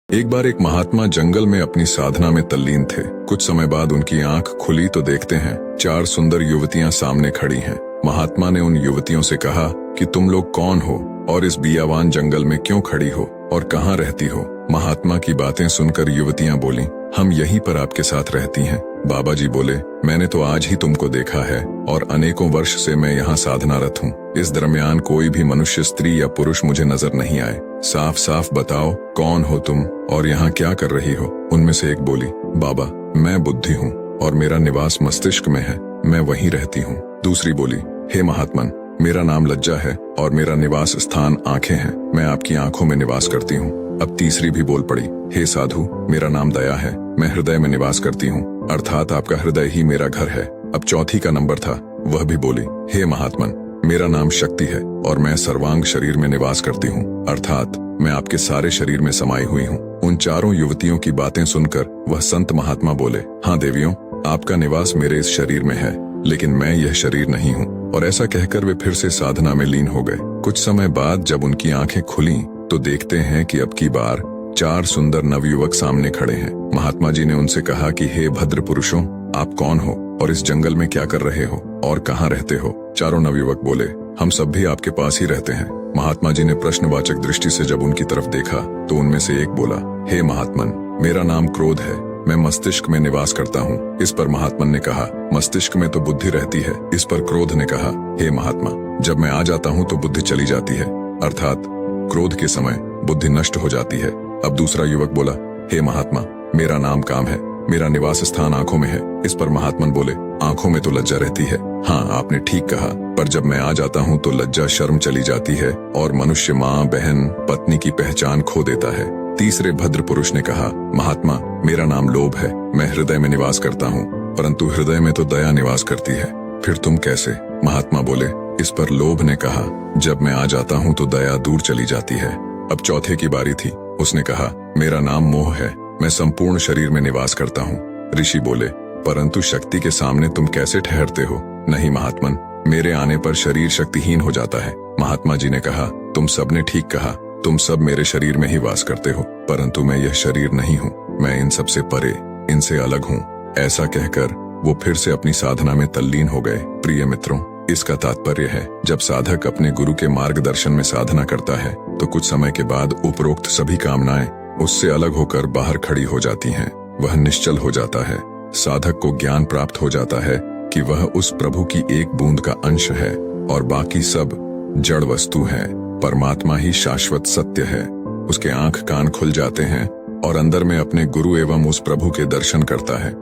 एक बार एक महात्मा जंगल में अपनी साधना में तल्लीन थे। कुछ समय बाद उनकी आंख खुली तो देखते हैं 4 सुंदर युवतियां सामने खड़ी हैं। महात्मा ने उन युवतियों से कहा कि तुम लोग कौन हो और इस बियावान जंगल में क्यों खड़ी हो और कहाँ रहती हो। महात्मा की बातें सुनकर युवतियां बोली, हम यहीं पर आपके साथ रहती हैं। बाबा जी बोले, मैंने तो आज ही तुमको देखा है और अनेकों वर्ष से मैं यहाँ साधनारत हूँ। इस दरमियान कोई भी मनुष्य, स्त्री या पुरुष मुझे नजर नहीं आए। साफ साफ बताओ कौन हो तुम और यहाँ क्या कर रही हो। उनमें से एक बोली, बाबा मैं बुद्धि हूँ और मेरा निवास मस्तिष्क में है, मैं वहीं रहती हूँ। दूसरी बोली, हे महात्मन, मेरा नाम लज्जा है और मेरा निवास स्थान आंखें हैं, मैं आपकी आंखों में निवास करती हूँ। अब तीसरी भी बोल पड़ी, हे साधु, मेरा नाम दया है, मैं हृदय में निवास करती हूँ, अर्थात आपका हृदय ही मेरा घर है। अब चौथी का नंबर था, वह भी बोली, हे महात्मन, मेरा नाम शक्ति है और मैं सर्वांग शरीर में निवास करती हूँ, अर्थात मैं आपके सारे शरीर में समाई हुई हूँ। उन चारों युवतियों की बातें सुनकर वह संत महात्मा बोले, हाँ देवियों, आपका निवास मेरे इस शरीर में है, लेकिन मैं यह शरीर नहीं हूँ। और ऐसा कहकर वे फिर से साधना में लीन हो गए। कुछ समय बाद जब उनकी आंखें खुली तो देखते हैं कि अब की बार 4 सुंदर नवयुवक सामने खड़े हैं। महात्मा जी ने उनसे कहा कि हे भद्र पुरुषों, आप कौन हो और इस जंगल में क्या कर रहे हो और कहाँ रहते हो। चारों नवयुवक बोले, हम सब भी आपके पास ही रहते हैं। महात्मा जी ने प्रश्नवाचक दृष्टि से जब उनकी तरफ देखा तो उनमें से एक बोला, हे महात्मन, मेरा नाम क्रोध है, मैं मस्तिष्क में निवास करता हूँ। इस पर महात्मन ने कहा, मस्तिष्क में तो बुद्धि रहती है। इस पर क्रोध ने कहा, हे महात्मा, जब मैं आ जाता हूँ तो बुद्धि चली जाती है, अर्थात क्रोध के समय बुद्धि नष्ट हो जाती है। अब दूसरा युवक बोला, हे महात्मा, मेरा नाम काम है, मेरा निवास स्थान आंखों में है। इस पर महात्मन बोले, आंखों में तो लज्जा रहती है। हाँ, आपने ठीक कहा, पर जब मैं आ जाता हूँ तो लज्जा शर्म चली जाती है और मनुष्य माँ, बहन, पत्नी की पहचान खो देता है। तीसरे भद्र पुरुष ने कहा, महात्मा, मेरा नाम लोभ है, मैं हृदय में निवास करता हूँ, परंतु हृदय में तो दया निवास करती है, फिर तुम कैसे। महात्मा बोले। इस पर लोभ ने कहा, जब मैं आ जाता हूँ तो दया दूर चली जाती है। अब चौथे की बारी थी। उसने कहा, मेरा नाम मोह है, मैं संपूर्ण शरीर में निवास करता हूँ। ऋषि बोले, परंतु शक्ति के सामने तुम कैसे ठहरते हो। नहीं महात्मन, मेरे आने पर शरीर शक्तिहीन हो जाता है। महात्मा जी ने कहा, तुम सबने ठीक कहा, तुम सब मेरे शरीर में ही वास करते हो, परंतु मैं यह शरीर नहीं हूँ, मैं इन सब से परे, इनसे अलग हूँ। ऐसा कहकर वो फिर से अपनी साधना में तल्लीन हो गए। प्रिय मित्रों, इसका तात्पर्य है, जब साधक अपने गुरु के मार्गदर्शन में साधना करता है तो कुछ समय के बाद उपरोक्त सभी कामनाएं उससे अलग होकर बाहर खड़ी हो जाती हैं। वह निश्चल हो जाता है। साधक को ज्ञान प्राप्त हो जाता है कि वह उस प्रभु की एक बूंद का अंश है और बाकी सब जड़ वस्तु है। परमात्मा ही शाश्वत सत्य है। उसके आंख कान खुल जाते हैं और अंदर में अपने गुरु एवं उस प्रभु के दर्शन करता है।